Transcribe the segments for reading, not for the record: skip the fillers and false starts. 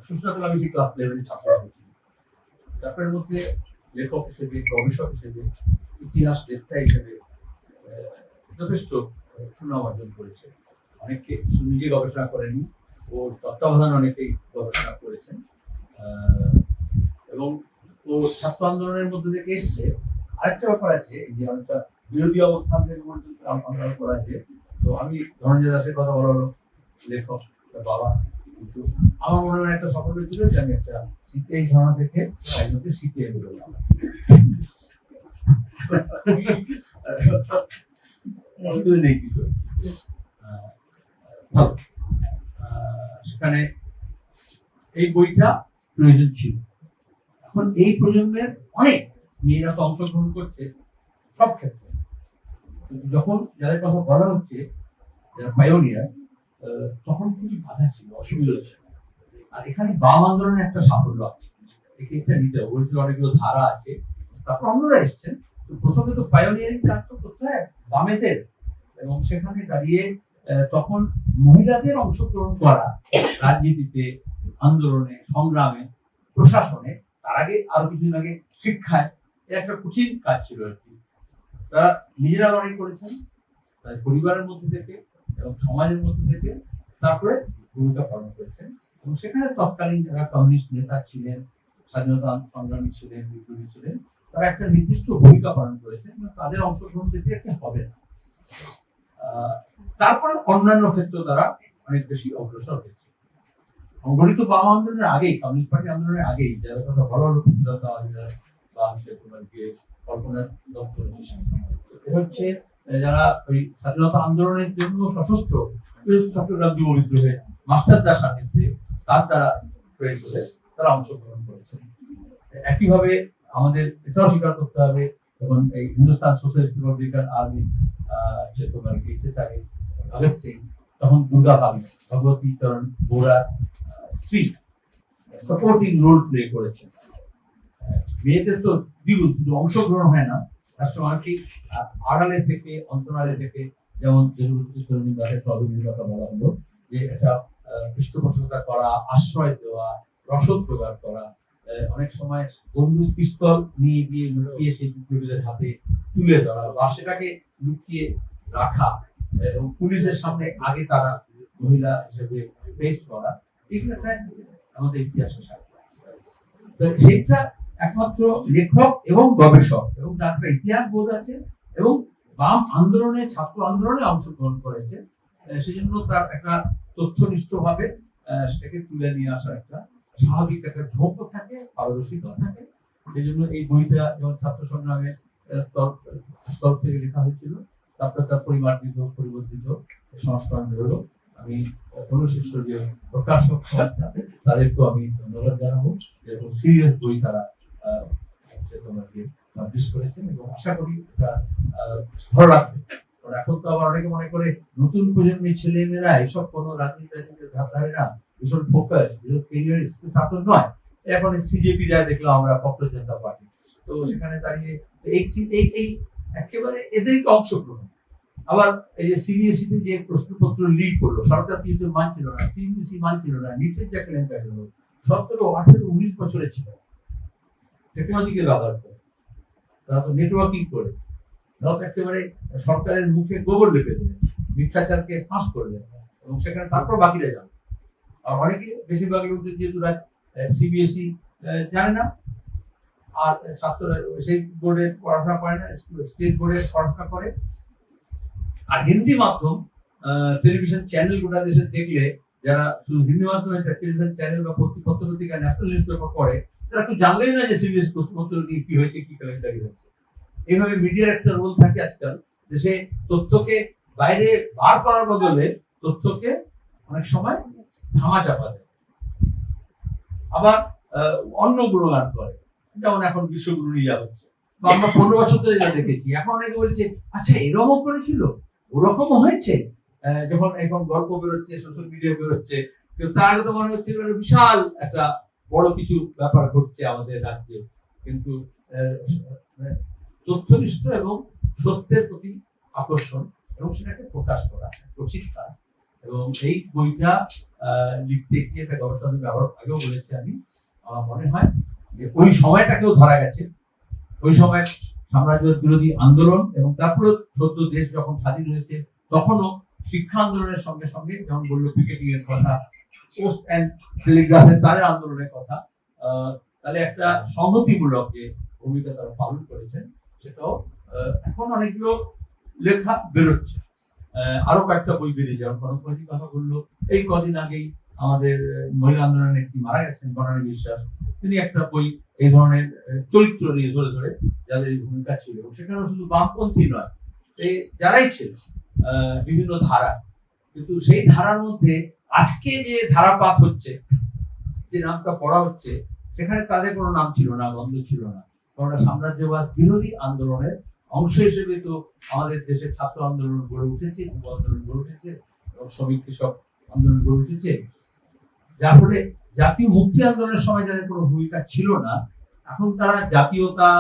সুস্নাতক আমি সেই ক্লাস লেভেলের ছাত্র হয়েছি। তারপরে মধ্যে লেখক হিসেবে, গবেষক হিসেবে, ইতিহাস লেখা হিসেবে যথেষ্ট সুনাম অর্জন করেছে। অনেকে নিজে গবেষণা করেনি, ওর তত্ত্বাবধান অনেকেই গবেষণা করেছেন, এবং ও ছাত্র আন্দোলনের মধ্যে থেকে এসছে। আরেকটা ব্যাপার আছে যে অনেকটা বিরোধী অবস্থান থেকে পর্যন্ত আন্দোলন করা আছে। তো আমি ধনঞ্জয় দাসের কথা বলা হলো, লেখক বাবা, কিন্তু আমার মনে হয় একটা সাফল্য ছিল যে আমি একটা সিপিআই ধারণা থেকে একজনকে সিপিআই বললাম। অসুবিধা নেই কিছু। ভালো, সেখানে এই বইটা প্রয়োজন ছিল। এখন এই প্রজন্মের অনেক মেয়েরা তো অংশগ্রহণ করছে সব ক্ষেত্রে, কিন্তু যখন যাদের কথা বলা হচ্ছে যারা পাইওনিয়ার, তখন কিছু বাধা ছিল, অসুবিধা ছিল। আর এখানে বাম আন্দোলনের একটা সাফল্য আছে, এটা নিতে হবে। অনেকগুলো ধারা আছে, তারপর অন্যরা এসছেন। প্রথমে তো পাইওনিয়ারিং কাজ তো করতে হয় বামেদের, এবং সেখানে দাঁড়িয়ে তখন মহিলাদের অংশগ্রহণ করা রাজনীতিতে, আন্দোলনে, সংগ্রামে, প্রশাসনে, তার আগে আরো কিছুদিন আগে শিক্ষায়, এটা একটা কঠিন কাজ ছিল আর কি। তারা নিজেরা লড়াই করেছেন তাদের পরিবারের মধ্যে থেকে এবং সমাজের মধ্যে থেকে, তারপরে ভূমিকা পালন করেছেন। এবং সেখানে তৎকালীন যারা কমিউনিস্ট নেতা ছিলেন, স্বাধীনতা সংগ্রামী ছিলেন, বিপ্লবী ছিলেন, তারা একটা নির্দিষ্ট ভূমিকা পালন করেছেন, তাদের অংশগ্রহণ পেতে একটা হবে না। তারপরে অন্যান্য ক্ষেত্রে তারা অনেক বেশি অগ্রসর হয়েছে। সংগঠিত বাম আন্দোলনের আগেই, কমিউনিস্ট পার্টি আন্দোলনের আগেই যাদের কথা বলা হলো, বা কল্পনা দত্ত, হচ্ছে যারা ওই স্বাধীনতা আন্দোলনের জন্য সশস্ত্র চট্টগ্রাম যুব বিদ্রোহে মাস্টারদার সান্নিধ্যে তার দ্বারা প্রেরিত হয়ে তারা অংশগ্রহণ করেছেন। একইভাবে আমাদের এটাও স্বীকার করতে হবে, যখন এই Hindustan socialist Republican army Bhagat Singh, তখন দুর্গা ভাবি, ভগবতী চরণ বোরা স্ত্রী সাপোর্টিং রোল প্লে করেছেন। মেয়েদের তো দ্বিগুণ, শুধু অংশগ্রহণ হয় না, তার সঙ্গে আড়ালে থেকে, অন্তরালে থেকে, যেমন সহযোগিতা বলা হলো, যে একটা পৃষ্ঠপোষকতা করা, আশ্রয় দেওয়া, রসদ জোগাড় করা, অনেক সময় বন্দুক পিস্তল নিয়ে গিয়ে লুকিয়ে সেই বিপ্লবীদের হাতে তুলে ধরা, বা সেটাকে লুকিয়ে রাখা, এবং পুলিশের সামনে আগে তারা মহিলা হিসেবে পেস্ট করা, এগুলো আমাদের ইতিহাসের সাথে সেটা একমাত্র লেখক এবং গবেষক এবং তার একটা ইতিহাস বোধ আছে, এবং বাম আন্দোলনে, ছাত্র আন্দোলনে অংশগ্রহণ করেছে, সেজন্য তার একটা তথ্যনিষ্ঠ ভাবে সেটাকে তুলে নিয়ে আসার একটা স্বাভাবিক একটা ঝোঁকও থাকে, পারদর্শিতা থাকে। সেই জন্য এই বইটা যেমন ছাত্র সংগ্রামের তরফ থেকে লেখা হয়েছিল, তারপরে তার পরিমার্জিত, পরিবর্তিত সংস্করণ হলো। আমি অনুশিষ্ট যে প্রকাশক সংস্থা, তাদেরকেও আমি ধন্যবাদ জানাবো, এবং সিরিয়াস বই তারা তোমাকে পাবলিশ করেছেন, এবং আশা করি এটা ভালো লাগবে। এখন তো আবার অনেকে মনে করে নতুন প্রজন্মের ছেলে মেয়েরা এসব কোনো রাজনীতিতে ধারে না, ভীষণ ফোকাস, ভীষণ ক্যারিয়ারিস্ট, তা তো নয়। এখন সিজেপি যা দেখলাম আমরা, ভারতীয় জনতা পার্টি, তো সেখানে দাঁড়িয়ে এই একেবারে এদেরকে অংশগ্রহণ। আবার এই যে সিবিএসই তে যে প্রশ্নপত্র লিক করলো, সরকার কিন্তু মানছিল না, সিবিএসই মানছিল না, নিটের যা কেলেঙ্কারি হলো, 17, 18, 19 বছরের ছিল, টেকনোলজিকে ব্যবহার করে, তারা তো নেটওয়ার্কিং করে, তারা তো একেবারে সরকারের মুখে গোবর লেপে দিলেন, মিথ্যাচারকে ফাঁস করলেন, এবং সেখানে তারপর বাকিরা যান। আর অনেকে, বেশিরভাগ লোকদের যেহেতু সিবিএসই জানে না, আর ছাত্ররা সেই বোর্ডে পড়াশোনা করে না, স্টেট বোর্ডে পড়াশোনা করে, আর হিন্দি মাধ্যম টেলিভিশন চ্যানেল গোটা দেশে দেখলে, যারা শুধু হিন্দি মাধ্যমে টেলিভিশন চ্যানেল বা পত্রিকা, ন্যাশনাল নিউজ পেপার পড়ে, তারা একটু জানলেই না যে সিবিএসই প্রশ্নপত্র নিয়ে কি হয়েছে, কি কেলেঙ্কারি হয়েছে। এইভাবে মিডিয়ার একটা রোল থাকে আজকাল, যে সে তথ্যকে বাইরে বার করার বদলে তথ্যকে অনেক সময় ধামা চাপা দেয়, আবার অন্য গুণগান করে, যেমন এখন বিশ্বগুরু নিয়ে যাওয়া হচ্ছে, বা আমরা 15 বছর ধরে যা দেখেছি। এখন অনেকে বলছে, আচ্ছা এরকম করেছিল, ওরকম হয়েছে, যখন এখন গল্প বেরোচ্ছে, সোশ্যাল মিডিয়া বেরোচ্ছে, কিন্তু তার আগে তো মনে হচ্ছিল বিশাল একটা বড় কিছু ব্যাপার ঘটছে আমাদের রাজ্যে। কিন্তু তথ্যনিষ্ঠ এবং সত্যের প্রতি আকর্ষণ এবং সেটাকে প্রকাশ করা কঠিন কাজ, এবং এই বইটা লিখতে গিয়ে একটা গবেষণা ব্যবহার আগেও বলেছি আমি, আমার মনে হয় যে ওই সময়টাকেও ধরা গেছে। ওই সময় সাম্রাজ্য বিরোধী আন্দোলন এবং তারপরে সদ্য দেশ যখন স্বাধীন হয়েছে তখনও শিক্ষা আন্দোলনের সঙ্গে সঙ্গে, যেমন বললো পিকেটিং এর কথা, পোস্ট অ্যান্ড টেলিগ্রাফের তাদের আন্দোলনের কথা, তাহলে একটা সংহতিমূলক যে ভূমিকা তারা পালন করেছেন সেটাও এখন অনেকগুলো লেখা বেরোচ্ছে। আরো কয়েকটা বই বেরিয়ে, যেমন গণপতি কথা বললো, এই কদিন আগেই আমাদের মহিলা আন্দোলনের একটি মারা গেছেন বনানী বিশ্বাস, তিনি একটা বই এই ধরনের চরিত্র নিয়ে ধরে ধরে যাদের ভূমিকা ছিল, সেখানেও শুধু বামপন্থী নয়, এই যারাই ছিল বিভিন্ন ধারা, কিন্তু সেই ধারার মধ্যে আজকে যে ধারাপাত হচ্ছে, যে নামটা পড়া হচ্ছে, সেখানে তাদের কোনো নাম ছিল না, গন্ধ ছিল না। কারণ সাম্রাজ্যবাদ বিরোধী আন্দোলনের অংশ হিসেবে তো আমাদের দেশের ছাত্র আন্দোলন গড়ে উঠেছে, যুব আন্দোলন গড়ে উঠেছে এবং শ্রমিক কৃষক আন্দোলন গড়ে উঠেছে, যার ফলে জাতীয় মুক্তি আন্দোলনের সময় যাদের কোনো ভূমিকা ছিল না, এখন তারা জাতীয়তা,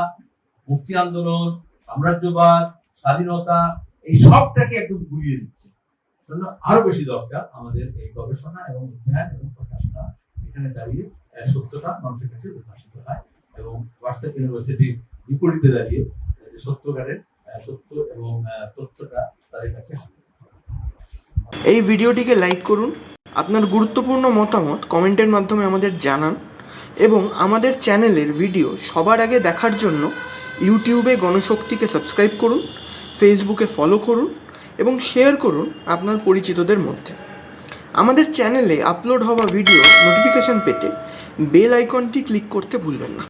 মুক্তি আন্দোলন, সাম্রাজ্যবাদ, স্বাধীনতা, এই সবটাকে একদম গুলিয়ে দিচ্ছে। জন্য আরো বেশি দরকার আমাদের এই গবেষণা এবং অধ্যয়ন এবং প্রকাশনা, এখানে দাঁড়িয়ে সত্যতা মানুষের কাছে প্রকাশিত হয় এবং হোয়াটসঅ্যাপ ইউনিভার্সিটির বিপরীতে দাঁড়িয়ে সত্যকারের সত্য এবং তথ্যটা তাদের কাছে হয়। এই ভিডিওটিকে লাইক করুন, আপনার গুরুত্বপূর্ণ মতামত কমেন্টের মাধ্যমে আমাদের জানান এবং আমাদের চ্যানেলের ভিডিও সবার আগে দেখার জন্য ইউটিউবে গণশক্তিকে সাবস্ক্রাইব করুন, ফেসবুকে ফলো করুন এবং শেয়ার করুন আপনার পরিচিতদের মধ্যে। আমাদের চ্যানেলে আপলোড হওয়া ভিডিও নোটিফিকেশন পেতে বেল আইকনটি ক্লিক করতে ভুলবেন না।